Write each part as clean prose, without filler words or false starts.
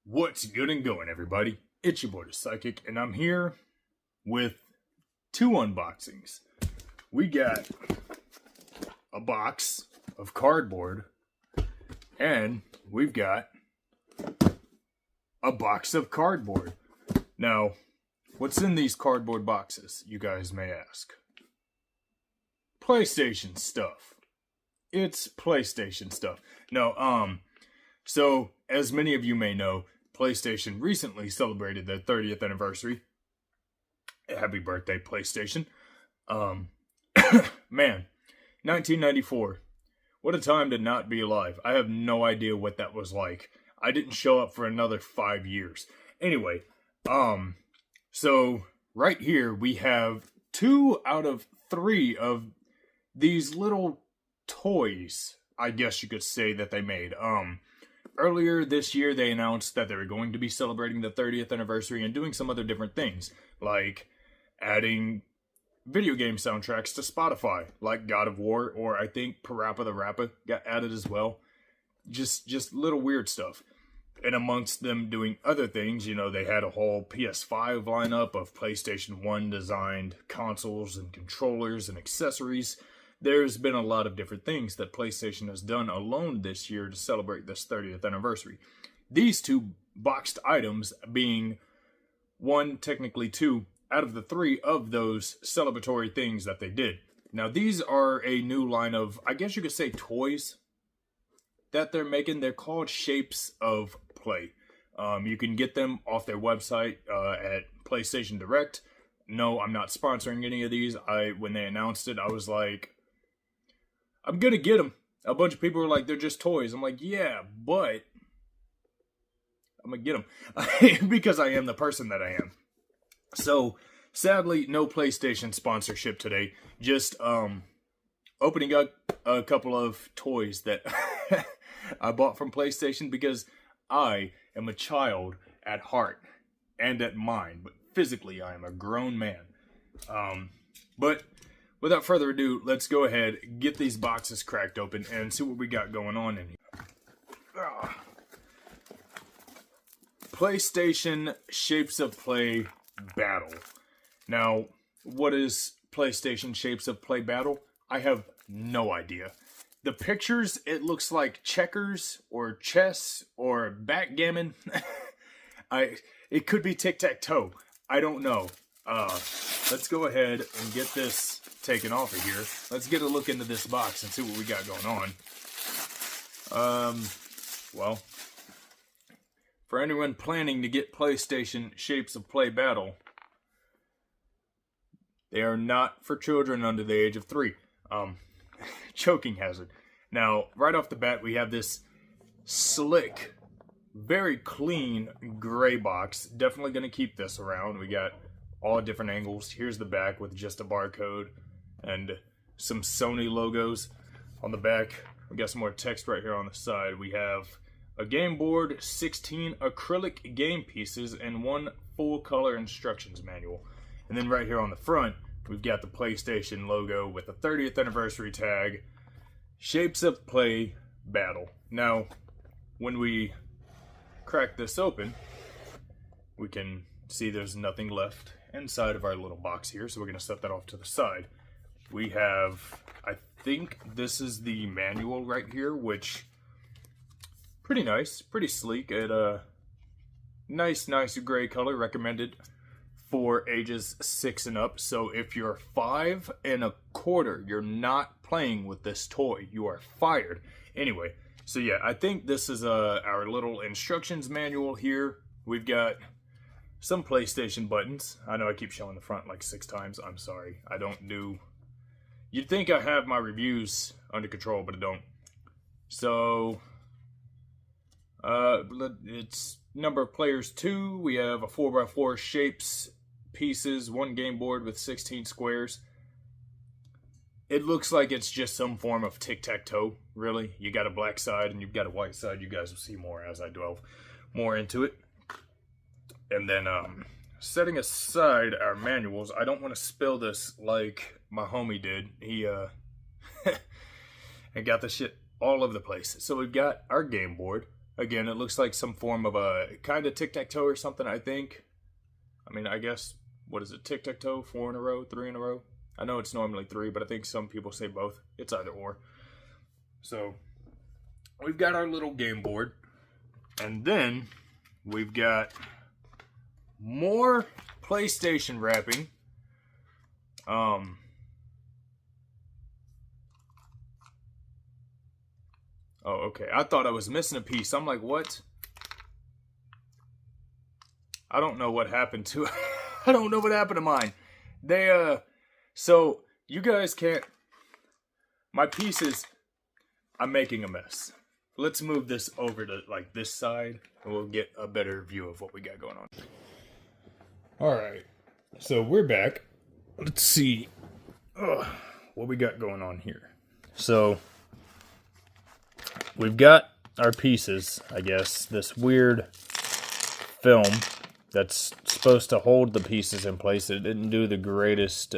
What's good and going, everybody? It's your boy, the Psychic, and I'm here with two unboxings. We got a box of cardboard, and we've got a box of cardboard. Now, what's in these cardboard boxes, you guys may ask? PlayStation stuff. It's PlayStation stuff. No, so, as many of you may know, PlayStation recently celebrated their 30th anniversary. Happy birthday, PlayStation. Man, 1994. What a time to not be alive. I have no idea what that was like. I didn't show up for another 5 years. Anyway, so right here we have 2 out of 3 of these little toys, I guess you could say, that they made. Earlier this year, they announced that they were going to be celebrating the 30th anniversary and doing some other different things, like adding video game soundtracks to Spotify, like God of War, or I think Parappa the Rapper got added as well. Just little weird stuff. And amongst them doing other things, you know, they had a whole PS5 lineup of PlayStation 1 designed consoles and controllers and accessories. There's been a lot of different things that PlayStation has done alone this year to celebrate this 30th anniversary. These 2 boxed items being 1, technically 2, out of the 3 of those celebratory things that they did. Now, these are a new line of, I guess you could say, toys that they're making. They're called Shapes of Play. You can get them off their website at PlayStation Direct. No, I'm not sponsoring any of these. When they announced it, I was like, I'm gonna get them. A bunch of people were like, they're just toys. I'm like, yeah, but I'm gonna get them because I am the person that I am. So, sadly, no PlayStation sponsorship today. Just opening up a couple of toys that I bought from PlayStation because I am a child at heart and at mind, but physically I am a grown man. But without further ado, let's go ahead, get these boxes cracked open, and see what we got going on in here. PlayStation Shapes of Play Battle. Now, what is PlayStation Shapes of Play Battle? I have no idea. The pictures, it looks like checkers or chess or backgammon. It could be tic-tac-toe. I don't know. Let's go ahead and get this taken off of here. Let's get a look into this box and see what we got going on. Well, for anyone planning to get PlayStation Shapes of Play Battle, they are not for children under the age of 3. Choking hazard. Now, right off the bat, we have this slick, very clean gray box. Definitely going to keep this around. We got all different angles. Here's the back with just a barcode and some Sony logos on the back. We got some more text right here on the side. We have a game board, 16 acrylic game pieces, and 1 full color instructions manual. And then right here on the front, we've got the PlayStation logo with the 30th anniversary tag, Shapes of Play Battle. Now, when we crack this open, we can see there's nothing left inside of our little box here, so we're going to set that off to the side. We have, I think this is the manual right here, which, pretty nice, pretty sleek, at a nice gray color, recommended for ages 6 and up. So if you're 5 1/4, you're not playing with this toy. You are fired. Anyway, so yeah, I think this is our little instructions manual here. We've got some PlayStation buttons. I know I keep showing the front like 6 times. I'm sorry. I don't do... You'd think I have my reviews under control, but I don't. So, it's number of players 2. We have a 4x4 shapes pieces, 1 game board with 16 squares. It looks like it's just some form of tic-tac-toe, really. You got a black side and you've got a white side. You guys will see more as I delve more into it. And then, setting aside our manuals, I don't want to spill this like my homie did. He got the shit all over the place. So we've got our game board. Again, it looks like some form of a kind of tic-tac-toe or something, I think. I mean, I guess, what is it, tic-tac-toe? 4 in a row, 3 in a row? I know it's normally 3, but I think some people say both. It's either or. So, we've got our little game board. And then, we've got more PlayStation wrapping. Oh, okay. I thought I was missing a piece. I'm like, what? I don't know what happened to I don't know what happened to mine. So you guys can't. My pieces, I'm making a mess. Let's move this over to like this side and we'll get a better view of what we got going on. Alright. So we're back. Let's see what we got going on here. So we've got our pieces, I guess, this weird film that's supposed to hold the pieces in place. It didn't do the greatest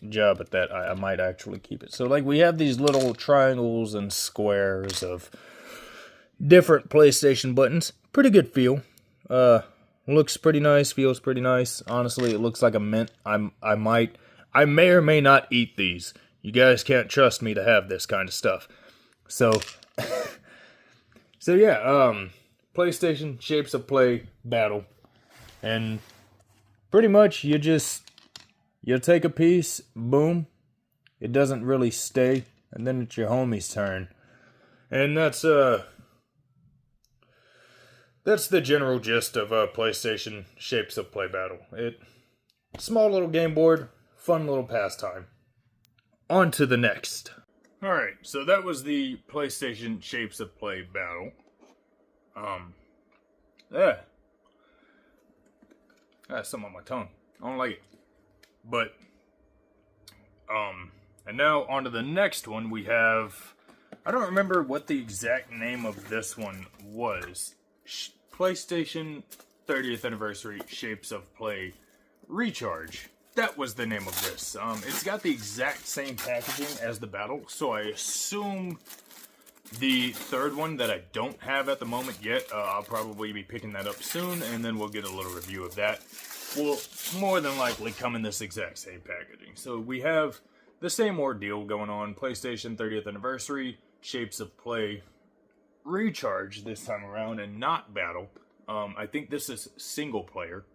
job at that. I might actually keep it. So, like, we have these little triangles and squares of different PlayStation buttons. Pretty good feel. Looks pretty nice, feels pretty nice. Honestly, it looks like a mint. I may or may not eat these. You guys can't trust me to have this kind of stuff. So... So yeah, PlayStation Shapes of Play battle. And pretty much you take a piece, boom, it doesn't really stay, and then it's your homie's turn. And that's the general gist of PlayStation Shapes of Play battle. Small little game board, fun little pastime. On to the next. Alright, so that was the PlayStation Shapes of Play battle. Yeah. I have some on my tongue. I don't like it. But, and now on to the next one. We have, I don't remember what the exact name of this one was. PlayStation 30th Anniversary Shapes of Play Recharge. That was the name of this. It's got the exact same packaging as the battle, so I assume the third one that I don't have at the moment yet, I'll probably be picking that up soon, and then we'll get a little review of that. Will more than likely come in this exact same packaging. So we have the same ordeal going on. PlayStation 30th Anniversary Shapes of Play Recharge this time around, and not battle. I think this is single player.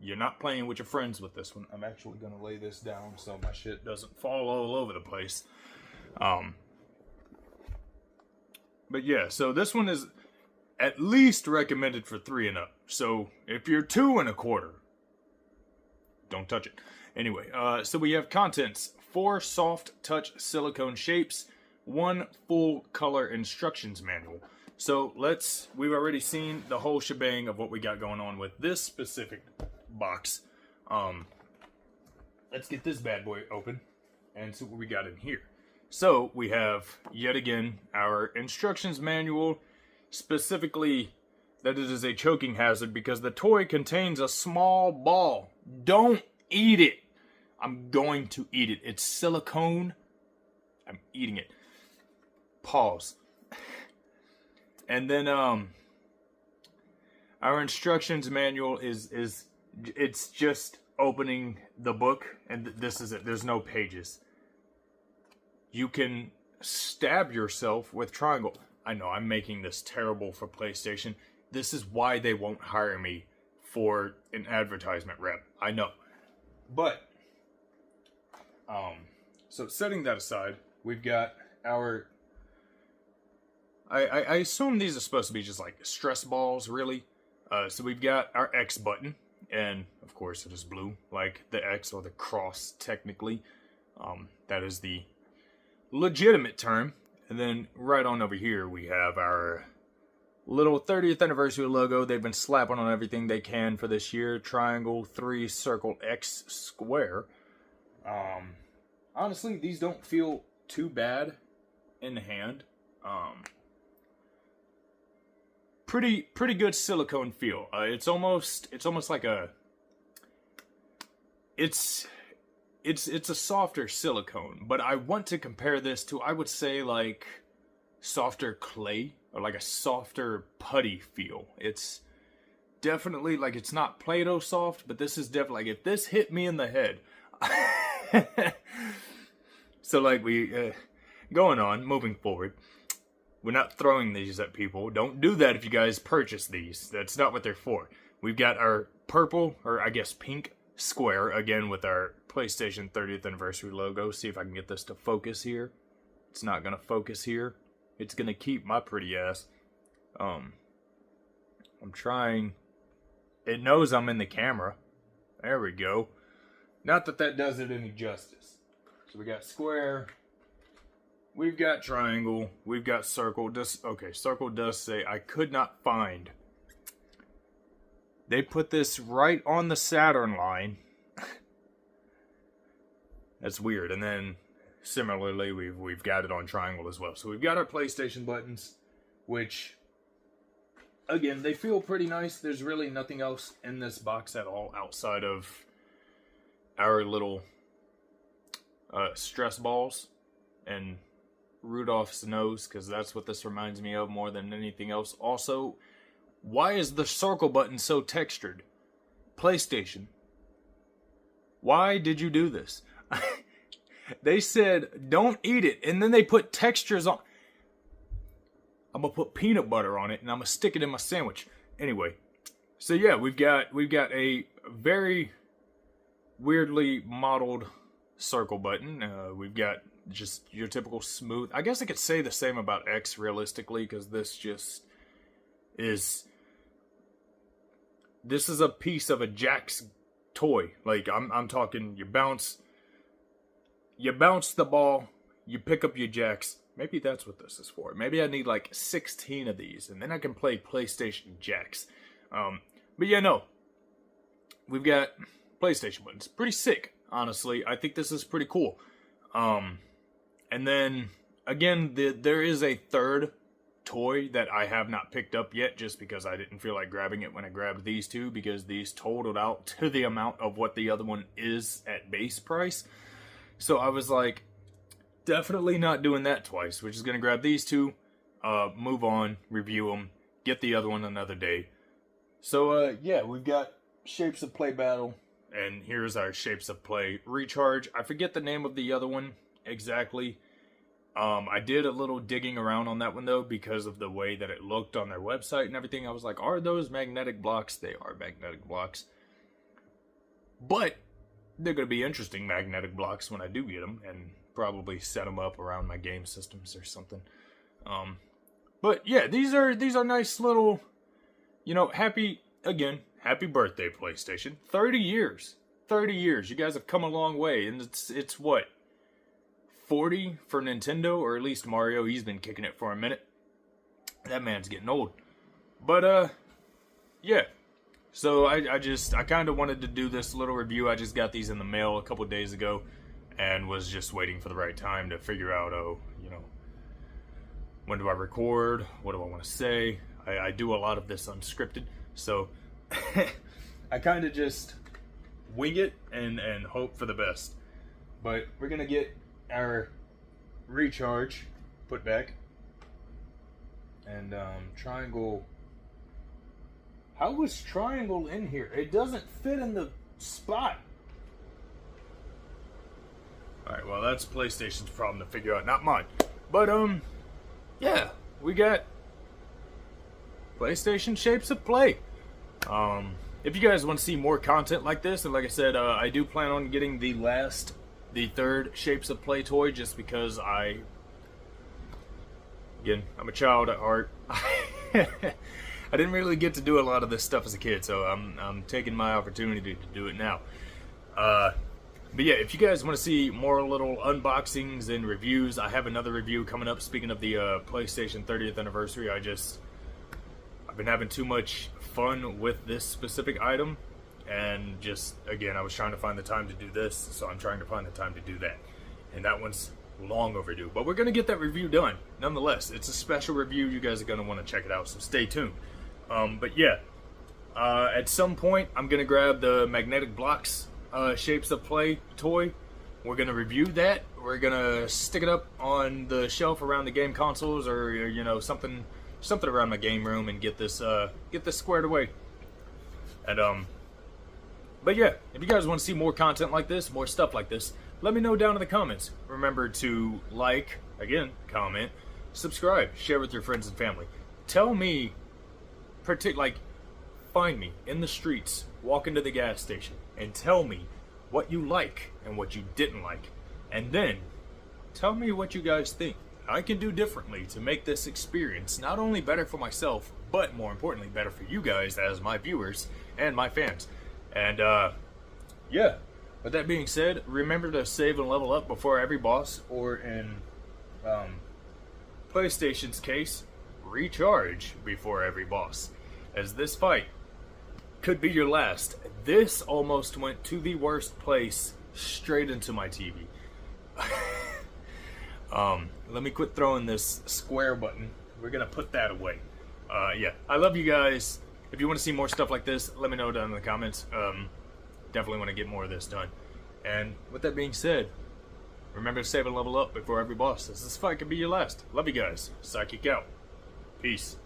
You're not playing with your friends with this one. I'm actually going to lay this down so my shit doesn't fall all over the place. But yeah, so this one is at least recommended for 3 and up. So if you're 2 1/4, don't touch it. Anyway, so we have contents: 4 soft touch silicone shapes, 1 full color instructions manual. So we've already seen the whole shebang of what we got going on with this specific box. Let's get this bad boy open and see what we got in here. So we have, yet again, our instructions manual, specifically that it is a choking hazard because the toy contains a small ball. Don't eat it. I'm going to eat it. It's silicone. I'm eating it. Pause. And then our instructions manual is it's just opening the book, and this is it. There's no pages. You can stab yourself with triangle. I know, I'm making this terrible for PlayStation. This is why they won't hire me for an advertisement rep. I know. But, so setting that aside, we've got our... I assume these are supposed to be just like stress balls, really. So we've got our X button, and of course it is blue, like the X or the cross, technically. That is the legitimate term. And then right on over here we have our little 30th anniversary logo. They've been slapping on everything they can for this year. Triangle, 3, circle, X, square. Honestly, these don't feel too bad in the hand. Pretty good silicone feel. It's almost like a... It's a softer silicone, but I want to compare this to, I would say, like softer clay, or like a softer putty feel. It's definitely like, it's not Play-Doh soft, but this is definitely like, if this hit me in the head. So like, we going on, moving forward, we're not throwing these at people. Don't do that if you guys purchase these. That's not what they're for. We've got our purple, or I guess pink square, again with our PlayStation 30th anniversary logo. See if I can get this to focus here. It's not gonna focus here. It's gonna keep my pretty ass. I'm trying. It knows I'm in the camera. There we go. Not that that does it any justice. So we got square. We've got triangle. We've got circle. Okay, circle does say I could not find. They put this right on the Saturn line. That's weird. And then similarly, we've got it on triangle as well. So we've got our PlayStation buttons, which, again, they feel pretty nice. There's really nothing else in this box at all outside of our little stress balls and Rudolph's nose, because that's what this reminds me of more than anything else. Also, why is the circle button so textured? PlayStation, why did you do this? They said don't eat it, and then they put textures on. I'm gonna put peanut butter on it, and I'm gonna stick it in my sandwich. Anyway, so yeah, we've got a very weirdly modeled circle button. We've got just your typical smooth. I guess I could say the same about X realistically, because this is a piece of a Jack's toy. Like I'm talking, you bounce the ball, you pick up your Jacks. Maybe that's what this is for. Maybe I need like 16 of these, and then I can play PlayStation Jacks. But yeah, no, we've got PlayStation buttons. Pretty sick, honestly. I think this is pretty cool. And then again, there is a third toy that I have not picked up yet, just because I didn't feel like grabbing it when I grabbed these two, because these totaled out to the amount of what the other one is at base price. So I was like, definitely not doing that twice. We're just gonna grab these two, move on, review them, get the other one another day. So yeah, we've got Shapes of Play Battle, and here's our Shapes of Play Recharge. I forget the name of the other one exactly. I did a little digging around on that one though, because of the way that it looked on their website and everything. I was like, are those magnetic blocks? They are magnetic blocks. But they're going to be interesting magnetic blocks when I do get them, and probably set them up around my game systems or something. But yeah, these are nice little, happy birthday, PlayStation. 30 years. 30 years. You guys have come a long way, and it's what? 40 for Nintendo, or at least Mario. He's been kicking it for a minute. That man's getting old. But, yeah. So I kind of wanted to do this little review. I just got these in the mail a couple days ago, and was just waiting for the right time to figure out, when do I record? What do I want to say? I do a lot of this unscripted, so I kind of just wing it and hope for the best. But we're going to get our recharge put back, and triangle. How was triangle in here? It doesn't fit in the spot. Alright, well, that's PlayStation's problem to figure out, not mine. But yeah, we got PlayStation Shapes of Play. If you guys want to see more content like this, and like I said, I do plan on getting the third Shapes of Play toy, just because I'm a child at heart. I didn't really get to do a lot of this stuff as a kid, so I'm taking my opportunity to do it now. But yeah, if you guys want to see more little unboxings and reviews, I have another review coming up. Speaking of the PlayStation 30th anniversary, I've been having too much fun with this specific item, and just, again, I was trying to find the time to do this, so I'm trying to find the time to do that. And that one's long overdue, but we're going to get that review done. Nonetheless, it's a special review. You guys are going to want to check it out, so stay tuned. But yeah, at some point, I'm going to grab the magnetic blocks Shapes of Play toy we're gonna review that. We're gonna stick it up on the shelf around the game consoles, or you know, something around my game room, and get this squared away. And but yeah, if you guys want to see more content like this, more stuff like this, let me know down in the comments. Remember to like, again, comment, subscribe, share with your friends and family. Tell me, find me in the streets, walk into the gas station, and tell me what you like and what you didn't like. And then, tell me what you guys think I can do differently to make this experience not only better for myself, but more importantly, better for you guys as my viewers and my fans. And yeah, with that being said, remember to save and level up before every boss, or in PlayStation's case, recharge before every boss, as this fight could be your last. This almost went to the worst place, straight into my TV. Let me quit throwing this square button. We're gonna put that away. Yeah, I love you guys. If you want to see more stuff like this, let me know down in the comments. Definitely want to get more of this done. And with that being said, remember to save and level up before every boss, as this fight could be your last. Love you guys. Psychic out. Peace.